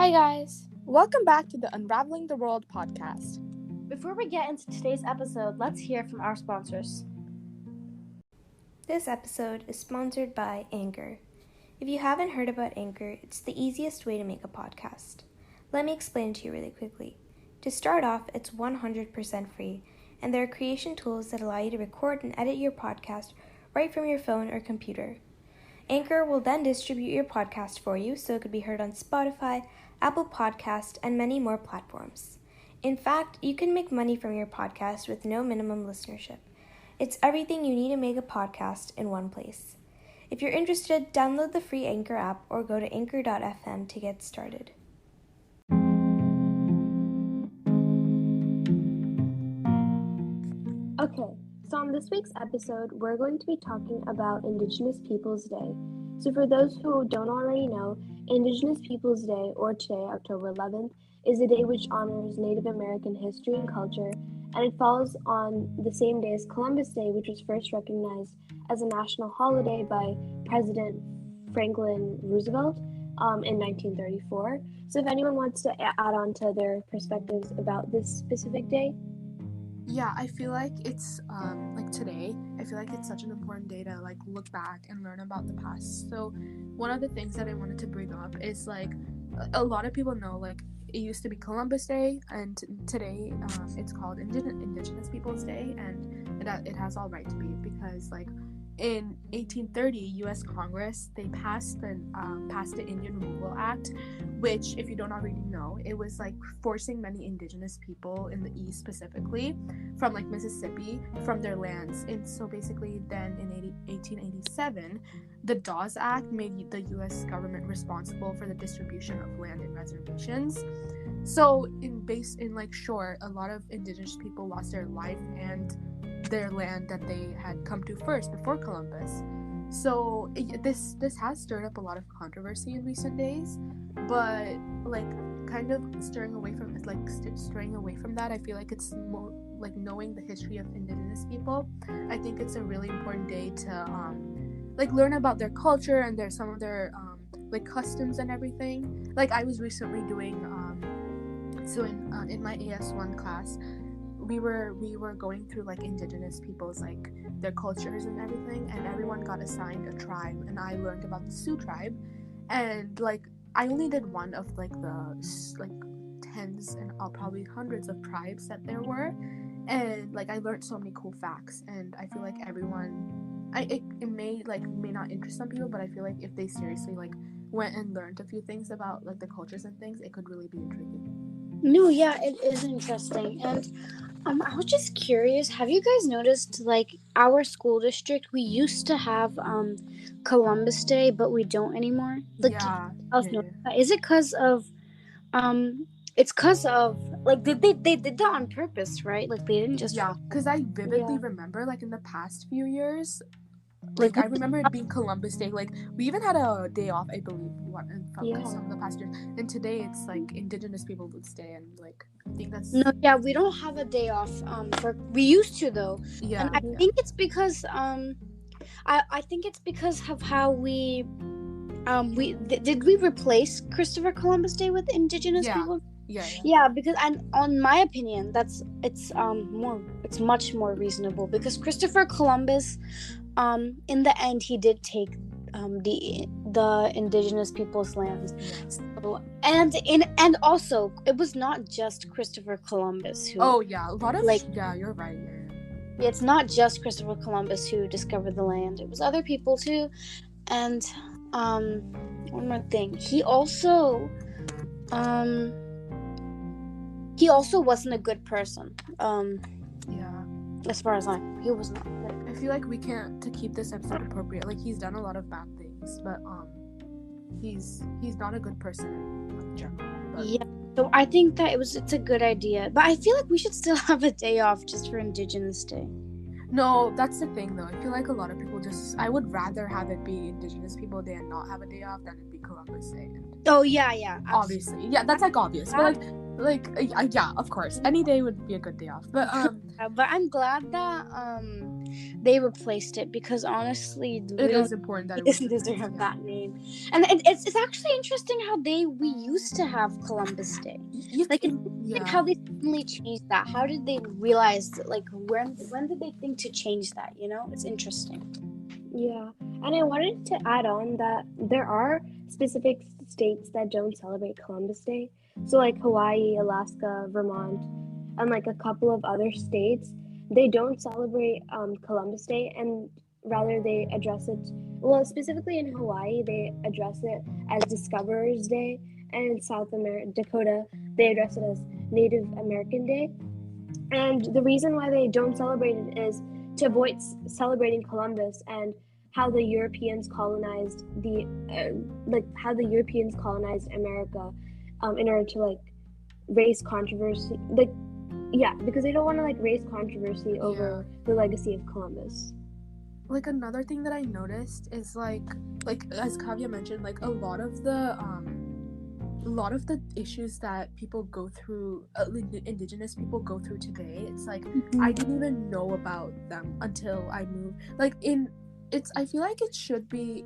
Hi guys! Welcome back to the Unraveling the World podcast. Before we get into today's episode, let's hear from our sponsors. This episode is sponsored by Anchor. If you haven't heard about Anchor, it's the easiest way to make a podcast. Let me explain it to you really quickly. To start off, it's 100% free, and there are creation tools that allow you to record and edit your podcast right from your phone or computer. Anchor will then distribute your podcast for you so it could be heard on Spotify, Apple Podcast, and many more platforms. In fact, you can make money from your podcast with no minimum listenership. It's everything you need to make a podcast in one place. If you're interested, download the free Anchor app or go to anchor.fm to get started. Okay, so on this week's episode, we're going to be talking about Indigenous Peoples Day. So for those who don't already know, Indigenous Peoples Day, or today, October 11th, is a day which honors Native American history and culture, and it falls on the same day as Columbus Day, which was first recognized as a national holiday by President Franklin Roosevelt in 1934. So if anyone wants to add on to their perspectives about this specific day. Yeah, I feel like it's today, I feel like it's such an important day to look back and learn about the past. So one of the things that I wanted to bring up is a lot of people know it used to be Columbus Day, and today it's called Indigenous Peoples Day, and it has all right to be because in 1830, U.S. Congress, they passed the Indian Removal Act, which, if you don't already know, it was forcing many indigenous people in the East specifically from Mississippi from their lands. And so basically then in 1887, the Dawes Act made the U.S. government responsible for the distribution of land and reservations. So in short, a lot of indigenous people lost their life and their land that they had come to first before Columbus. So this has stirred up a lot of controversy in recent days, but kind of straying away from that, I feel like it's more knowing the history of indigenous people. I think it's a really important day to learn about their culture and some of their customs and everything. I was recently doing in my AS1 class, we were going through indigenous peoples, their cultures and everything, and everyone got assigned a tribe, and I learned about the Sioux tribe, and I only did one of the tens and probably hundreds of tribes that there were, and I learned so many cool facts, and I feel everyone, it may not interest some people, but I feel if they seriously went and learned a few things about the cultures and things, it could really be intriguing. No, yeah, it is interesting. And I was just curious, have you guys noticed our school district, we used to have Columbus Day, but we don't anymore? Is it because of it's because of they did that on purpose, right? They didn't just because I vividly remember in the past few years, I remember it being Columbus Day. We even had a day off, I believe, some of the past years. And today it's Indigenous Peoples Day, and I think that's we don't have a day off. We used to though. Yeah, and I think it's because I think it's because of how we did we replace Christopher Columbus Day with Indigenous people? Yeah, because on my opinion, it's much more reasonable because Christopher Columbus, in the end, he did take the indigenous people's lands. So, and also it was not just Christopher Columbus who. Oh yeah, a lot of you're right. Yeah, it's not just Christopher Columbus who discovered the land. It was other people too, and one more thing. He also wasn't a good person. As far as he was not. I feel we can't, to keep this episode appropriate, he's done a lot of bad things, but he's not a good person in general. But... Yeah, so I think that it's a good idea, but I feel we should still have a day off just for Indigenous Day. No, that's the thing though. I feel a lot of people I would rather have it be Indigenous People Day and not have a day off than it be Columbus Day. Oh yeah, obviously. Yeah, that's obvious. But yeah, of course, any day would be a good day off, but I'm glad that they replaced it, because honestly it is important that it doesn't deserve that name. And it's actually interesting how we used to have Columbus Day. How they suddenly changed that. How did they realize that, when did they think to change that? It's interesting. Yeah, and I wanted to add on that there are specific states that don't celebrate Columbus Day. So Hawaii, Alaska, Vermont, and a couple of other states, they don't celebrate Columbus Day, and rather they address it. Well, specifically in Hawaii, they address it as Discoverers Day, and in Dakota, they address it as Native American Day. And the reason why they don't celebrate it is to avoid celebrating Columbus and how the Europeans colonized America, in order to raise controversy, because they don't want to raise controversy over the legacy of Columbus. Another thing that I noticed is as Kavya mentioned, a lot of the issues that people go through, Indigenous people go through today, it's I didn't even know about them until I moved. I feel like it should be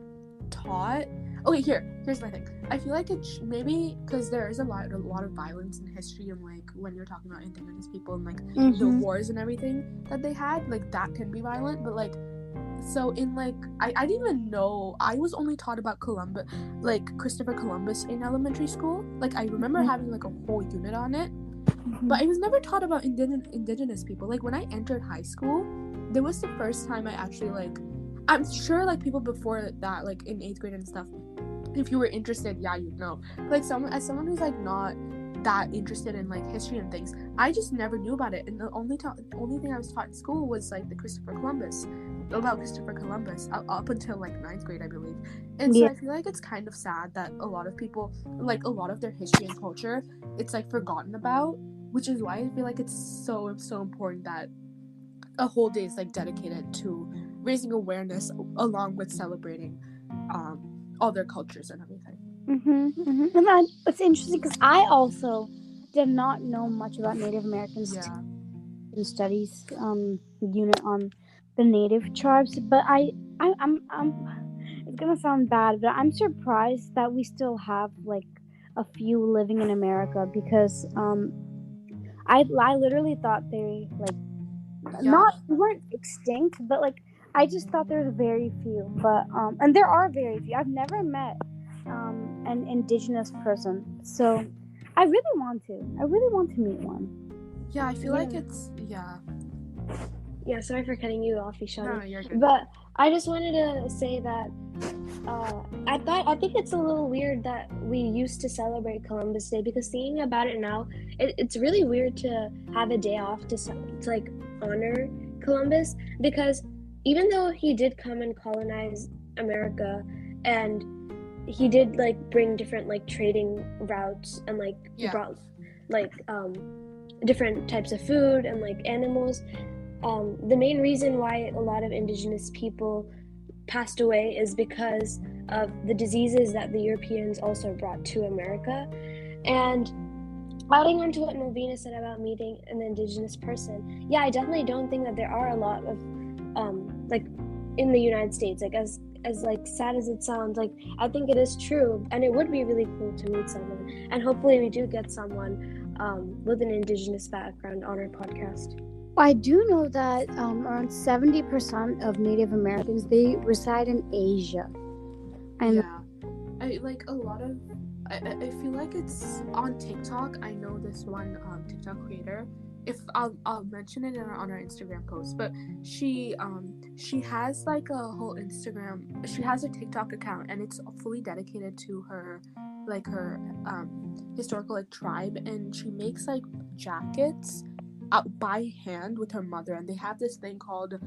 taught. Okay, here's my thing. I feel like it maybe because there is a lot of violence in history, and when you're talking about Indigenous people and the wars and everything that they had, that can be violent, but so in I didn't even know. I was only taught about Columbus, Christopher Columbus in elementary school. I remember having a whole unit on it, but I was never taught about indigenous people. When I entered high school, there was the first time I actually I'm sure people before that, in 8th grade and stuff, if you were interested, yeah, you'd know. As someone who's not that interested in history and things, I just never knew about it. And the only thing I was taught in school was about Christopher Columbus up until 9th grade, I believe. And so I feel it's kind of sad that a lot of people, a lot of their history and culture, it's forgotten about, which is why I feel it's so important that a whole day is dedicated to raising awareness along with celebrating all their cultures and everything. And it's interesting because I also did not know much about Native Americans in studies unit on the Native tribes, but I'm it's gonna sound bad, but I'm surprised that we still have a few living in America, because I literally thought they weren't extinct, but I just thought there was very few, but and there are very few. I've never met an Indigenous person, so I really want to meet one. Yeah, I feel it's Yeah, sorry for cutting you off, Ishani. No, you're good. But I just wanted to say that I think it's a little weird that we used to celebrate Columbus Day, because thinking about it now, it's really weird to have a day off to honor Columbus, because even though he did come and colonize America, and he did bring different trading routes, and he brought different types of food and animals. The main reason why a lot of Indigenous people passed away is because of the diseases that the Europeans also brought to America. And adding on to what Melvina said about meeting an Indigenous person, I definitely don't think that there are a lot of in the United States, as sad as it sounds, I think it is true, and it would be really cool to meet someone, and hopefully we do get someone with an Indigenous background on our podcast. I do know that around 70% of Native Americans, they reside in Asia. And I a lot of I feel it's on TikTok. I know this one TikTok creator. If I'll mention it on our Instagram post, but she has a whole Instagram. She has a TikTok account, and it's fully dedicated to her her historical tribe, and she makes jackets out by hand with her mother, and they have this thing called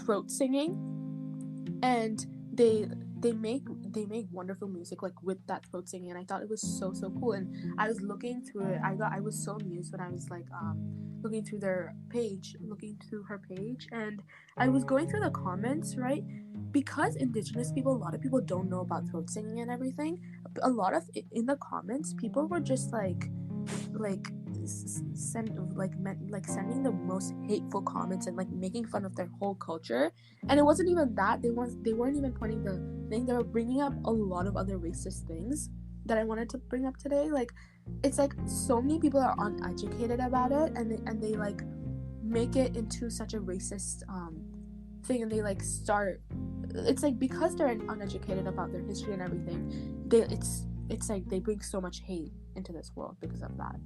throat singing, and they make wonderful music with that throat singing, and I thought it was so cool. And I was looking through it. I was so amused when I was looking through her page, and I was going through the comments, right? Because Indigenous people, a lot of people don't know about throat singing and everything. A lot of in the comments, people were just sending the most hateful comments and like making fun of their whole culture. And it wasn't even that, they weren't even pointing the thing, they were bringing up a lot of other racist things that I wanted to bring up today. Like, it's like so many people are uneducated about it, and they like make it into such a racist thing, and they like start, it's like because they're uneducated about their history and everything, it's like they bring so much hate into this world because of that.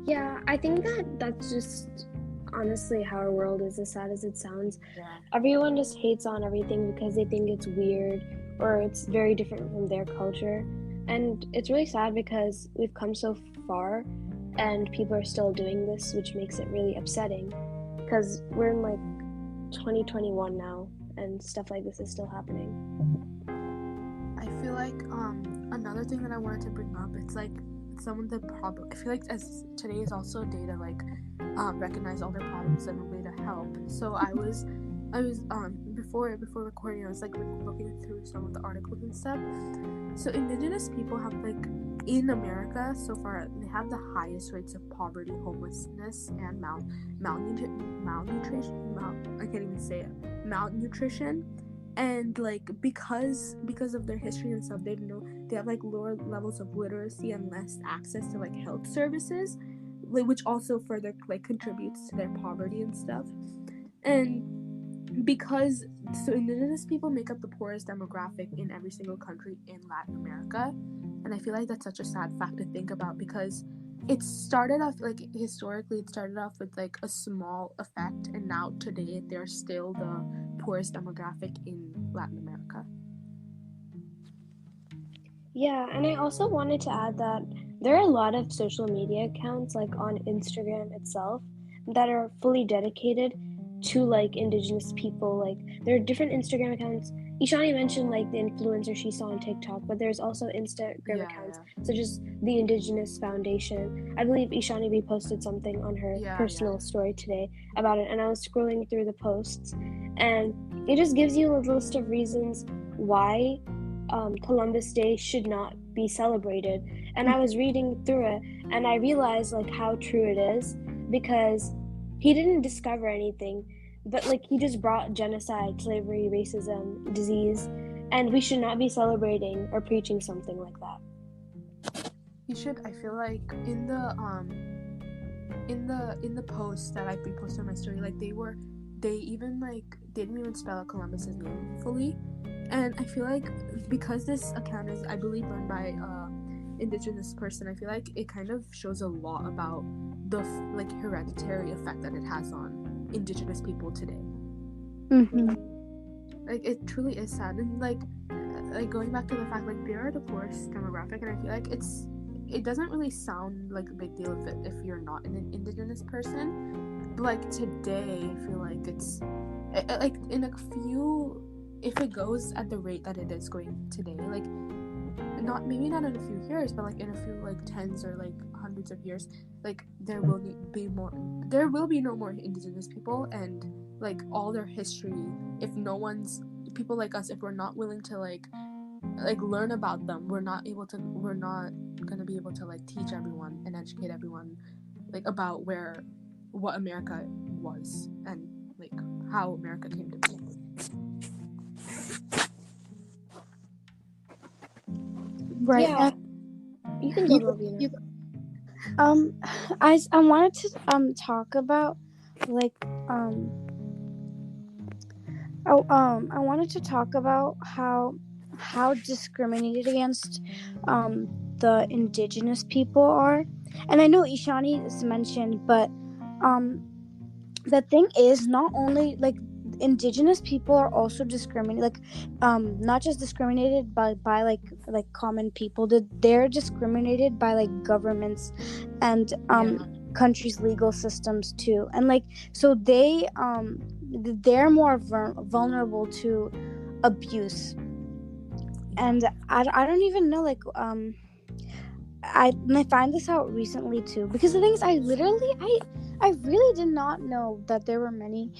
Yeah, I think that's just honestly how our world is, as sad as it sounds. Yeah. Everyone just hates on everything because they think it's weird or it's very different from their culture. And it's really sad because we've come so far and people are still doing this, which makes it really upsetting because we're in like 2021 now and stuff like this is still happening. I feel like another thing that I wanted to bring up, it's like some of the problem, I feel like as today is also a day to like recognize all their problems and a way to help. So I was before recording, I was like looking through some of the articles and stuff. So Indigenous people have like in America so far, they have the highest rates of poverty, homelessness, and malnutrition. And like because of their history and stuff, they have like lower levels of literacy and less access to like health services, which also further like contributes to their poverty and stuff. And because so Indigenous people make up the poorest demographic in every single country in Latin America, and I feel like that's such a sad fact to think about, because it started off like historically it started off with like a small effect, and now today they're still the poorest demographic in Latin America. Yeah, and I also wanted to add that there are a lot of social media accounts like on Instagram itself that are fully dedicated to like Indigenous people. Like there are different Instagram accounts. Ishani mentioned like the influencer she saw on TikTok, but there's also Instagram accounts such as the Indigenous Foundation. I believe Ishani reposted something on her personal story today about it, and I was scrolling through the posts, and it just gives you a list of reasons why Columbus Day should not be celebrated. And I was reading through it, and I realized like how true it is, because he didn't discover anything, but like he just brought genocide, slavery, racism, disease, and we should not be celebrating or preaching something like that. You should. I feel like in the post that I reposted on my story, like they didn't even spell out Columbus's name fully, and I feel like because this account is, I believe, run by Indigenous person, I feel like it kind of shows a lot about the like hereditary effect that it has on Indigenous people today. Mm-hmm. Like it truly is sad, and like going back to the fact like they are the poorest demographic, and I feel like it doesn't really sound like a big deal if you're not an Indigenous person, but like today I feel like it's like in a few, if it goes at the rate that it is going today, like maybe not in a few years, but like in a few like tens or like hundreds of years, like there will be no more Indigenous people, and like all their history, if people like us, if we're not willing to like learn about them, we're not gonna be able to like teach everyone and educate everyone like about what America was and like how America came to be. Right. Yeah. You can go, Rovina. I wanted to talk about like I wanted to talk about how discriminated against the Indigenous people are, and I know Ishani is mentioned, but the thing is, not only like Indigenous people are also discriminated, like not just discriminated by like common people, they're discriminated by like governments and countries' legal systems too, and like so they're more vulnerable to abuse. And I don't even know, like I find this out recently too, because the thing is, I really did not know that there were many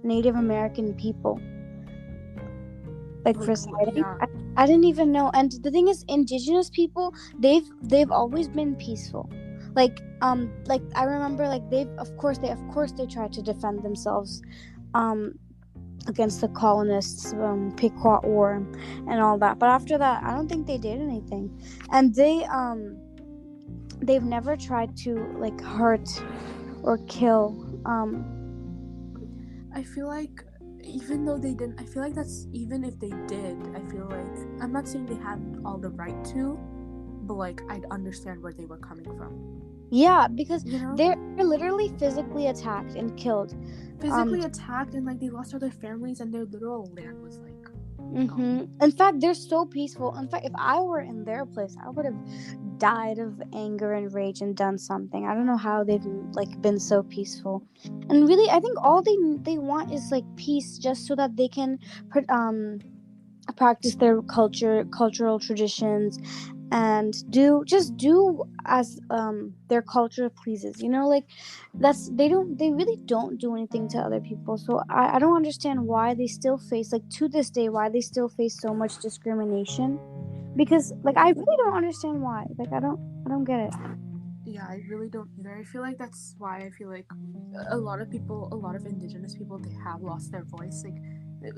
Native American people. like for siding. I didn't even know. And the thing is, indigenous people, they've always been peaceful. Like I remember, like of course they tried to defend themselves against the colonists, Pequot War and all that. But after that, I don't think they did anything. And they've never tried to like hurt or kill. I feel like even though they didn't, I feel like that's, even if they did, I feel like, I'm not saying they had all the right to, but like I'd understand where they were coming from. Yeah, because they're literally physically attacked and killed. Physically attacked, and like they lost all their families, and their literal land was like gone. In fact, they're so peaceful. In fact, if I were in their place, I would have died of anger and rage and done something. I don't know how they've like been so peaceful. And really, I think all they want is like peace, just so that they can practice their cultural traditions, and do as their culture pleases, like they really don't do anything to other people. So I don't understand why they still face, like to this day, why they still face so much discrimination, because like I really don't understand why. Like I don't get it. Yeah, I really don't either. I feel like that's why I feel like a lot of indigenous people, they have lost their voice. Like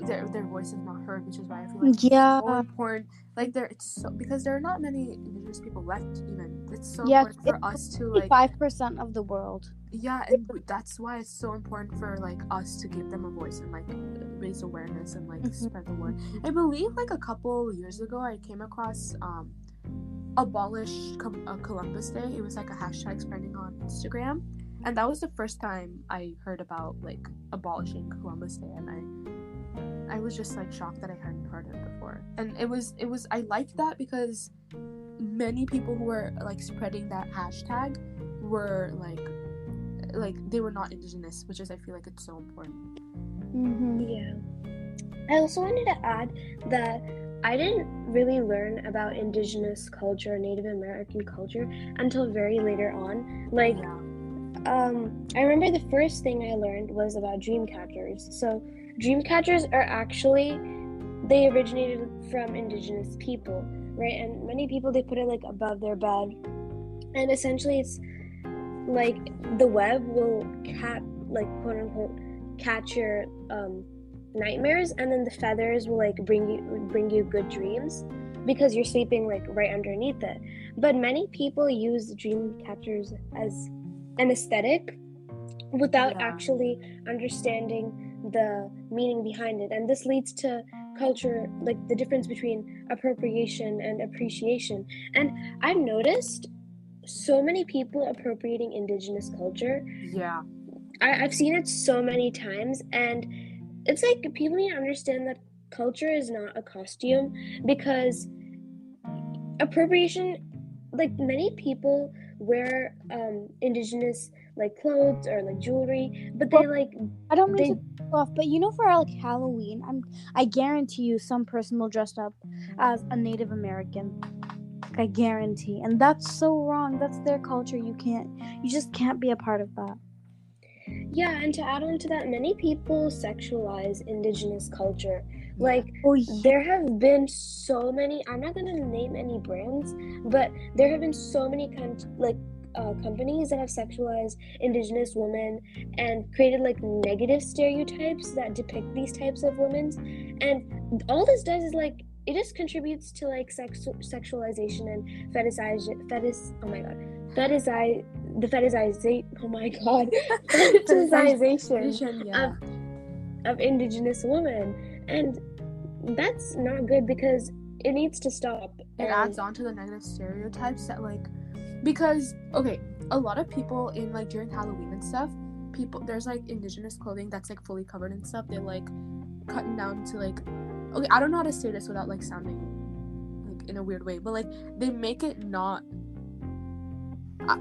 their voice is not heard, which is why I feel like it's so important. Like because there are not many indigenous people left. Even it's so important for us to like 5% of the world. Yeah, and that's why it's so important for like us to give them a voice and like raise awareness and like spread the word. I believe like a couple years ago I came across abolish Columbus Day. It was like a hashtag spreading on Instagram, and that was the first time I heard about like abolishing Columbus Day, and I was just like shocked that I hadn't heard it before. And it was I liked that because many people who were like spreading that hashtag were like they were not indigenous, which is, I feel like it's so important. Yeah. I also wanted to add that I didn't really learn about indigenous culture, Native American culture, until very later on. Like, I remember the first thing I learned was about dream catchers. So, dream catchers are actually, they originated from indigenous people, right? And many people, they put it like above their bed. And essentially, it's like the web will quote unquote catch your nightmares, and then the feathers will like bring you good dreams because you're sleeping like right underneath it. But many people use dream catchers as an aesthetic without actually understanding the meaning behind it, and this leads to culture, like the difference between appropriation and appreciation. And I've noticed so many people appropriating indigenous culture. I've seen it so many times, and it's like people need to understand that culture is not a costume, because appropriation, like many people wear indigenous like clothes or like jewelry, but they like, I don't mean to go off, but for like Halloween, I guarantee you some person will dress up as a Native American. I guarantee. And that's so wrong. That's their culture. You just can't be a part of that. Yeah, and to add on to that, many people sexualize indigenous culture. Like, there have been so many, I'm not going to name any brands, but there have been so many companies that have sexualized indigenous women and created like negative stereotypes that depict these types of women. And all this does is like, it just contributes to like sexualization and fetishization of indigenous women, and that's not good because it needs to stop. It adds on to the negative stereotypes that like, because a lot of people in like during Halloween and stuff, there's like indigenous clothing that's like fully covered and stuff. They're like cutting down to like, I don't know how to say this without like sounding like in a weird way, but like they make it not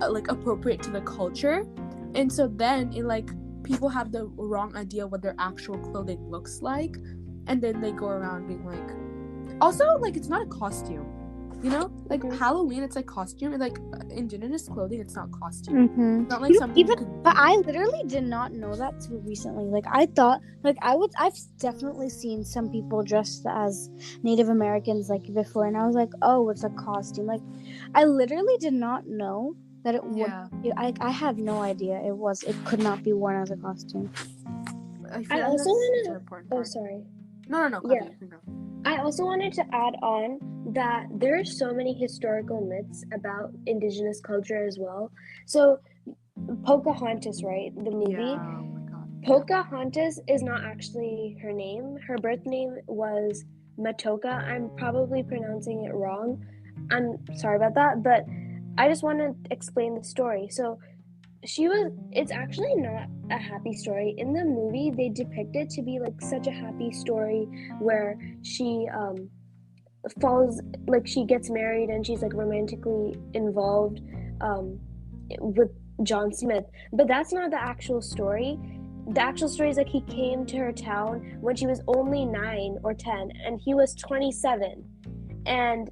like appropriate to the culture, and so then it like people have the wrong idea what their actual clothing looks like, and then they go around being like, also like it's not a costume. You know, like Halloween, it's like costume, and like indigenous clothing, it's not costume. It's not like something. But I literally did not know that till recently. Like I thought, like I've definitely seen some people dressed as Native Americans like before, and I was like, oh, it's a costume. Like I literally did not know that it would. Yeah. I had no idea it could not be worn as a costume. I also want to. Oh, sorry. No. Yeah. I also wanted to add on that there are so many historical myths about indigenous culture as well. So, Pocahontas, right? The movie. Yeah, oh my God. Pocahontas is not actually her name. Her birth name was Matoka. I'm probably pronouncing it wrong. I'm sorry about that, but I just want to explain the story. So, it's actually not a happy story. In the movie, they depict it to be like such a happy story where she she gets married and she's like romantically involved with John Smith. But that's not the actual story. The actual story is like he came to her town when she was only 9 or 10 and he was 27. And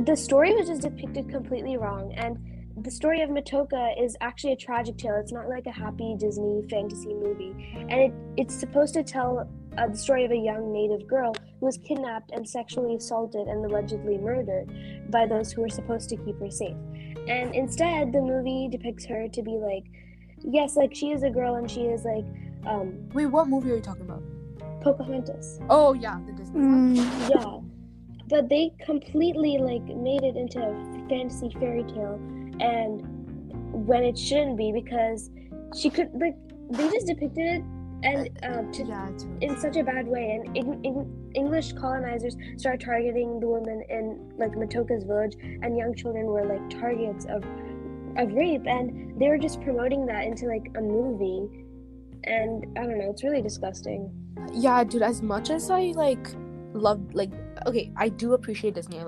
the story was just depicted completely wrong. And the story of Matoka is actually a tragic tale. It's not like a happy Disney fantasy movie. And it's supposed to tell the story of a young native girl who was kidnapped and sexually assaulted and allegedly murdered by those who were supposed to keep her safe. And instead, the movie depicts her to be like, yes, like she is a girl and she is like... Wait, what movie are you talking about? Pocahontas. Oh, yeah, the Disney one. Yeah. But they completely like made it into a fantasy fairy tale, and when it shouldn't be, because she could like they just depicted it and in such a bad way, and English colonizers started targeting the women in like Matoka's village, and young children were like targets of rape, and they were just promoting that into like a movie, and I don't know, it's really disgusting. Yeah, dude, as much as I like loved like okay, I do appreciate Disney.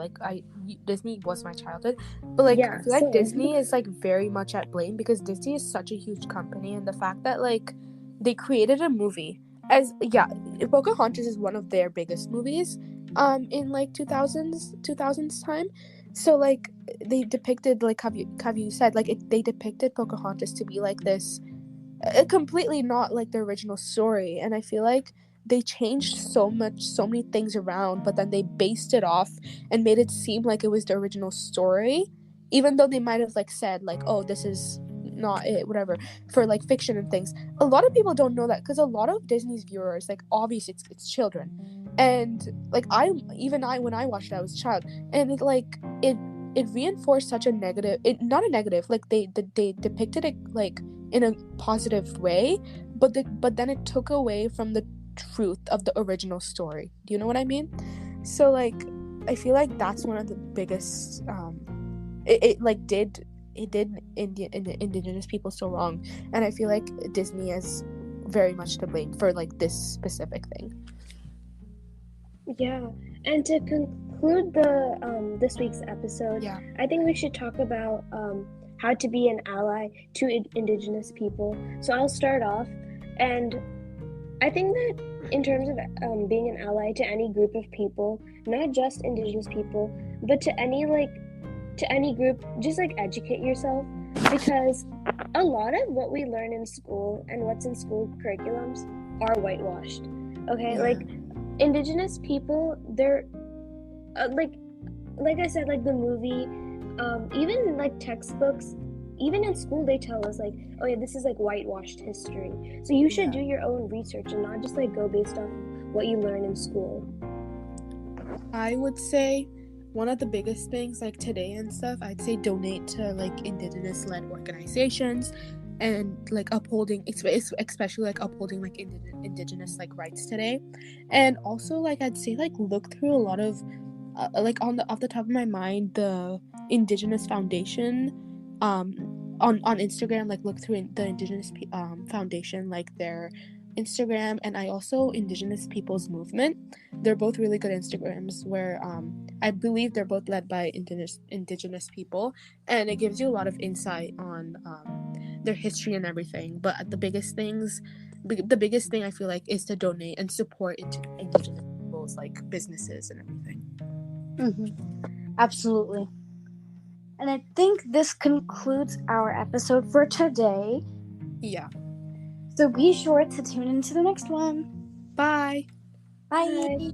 Disney was my childhood, but like I feel like Disney is like very much at blame because Disney is such a huge company, and the fact that like they created a movie as Pocahontas is one of their biggest movies in like 2000s time. So like they depicted like have you said like they depicted Pocahontas to be like this completely not like the original story, and I feel like they changed so many things around, but then they based it off and made it seem like it was the original story, even though they might have like said like, oh, this is not it, whatever, for like fiction and things. A lot of people don't know that because a lot of Disney's viewers, like obviously it's children, and like when I watched it, I was a child, and it reinforced such a negative, not a negative, like they depicted it like in a positive way, but then it took away from the truth of the original story. Do you know what I mean? So like I feel like that's one of the biggest it did indigenous people so wrong, and I feel like Disney is very much to blame for like this specific thing. Yeah, and to conclude the this week's episode, I think we should talk about how to be an ally to indigenous people. So I'll start off, and I think that in terms of being an ally to any group of people, not just indigenous people, but to any group, just like educate yourself, because a lot of what we learn in school and what's in school curriculums are whitewashed. Okay, like indigenous people, they're like I said, like the movie, even like textbooks, even in school they tell us like, oh yeah, this is like whitewashed history. So you should do your own research and not just like go based off what you learn in school. I would say one of the biggest things like today and stuff, I'd say donate to like indigenous led organizations and like upholding, especially like upholding like indigenous like rights today. And also like I'd say like look through a lot of like off the top of my mind, the Indigenous Foundation on Instagram, like look through the Indigenous Foundation, like their Instagram, and I also Indigenous Peoples Movement. They're both really good Instagrams where I believe they're both led by indigenous people, and it gives you a lot of insight on their history and everything. But the biggest thing I feel like is to donate and support indigenous people's like businesses and everything. Absolutely. And I think this concludes our episode for today. Yeah. So be sure to tune into the next one. Bye. Bye.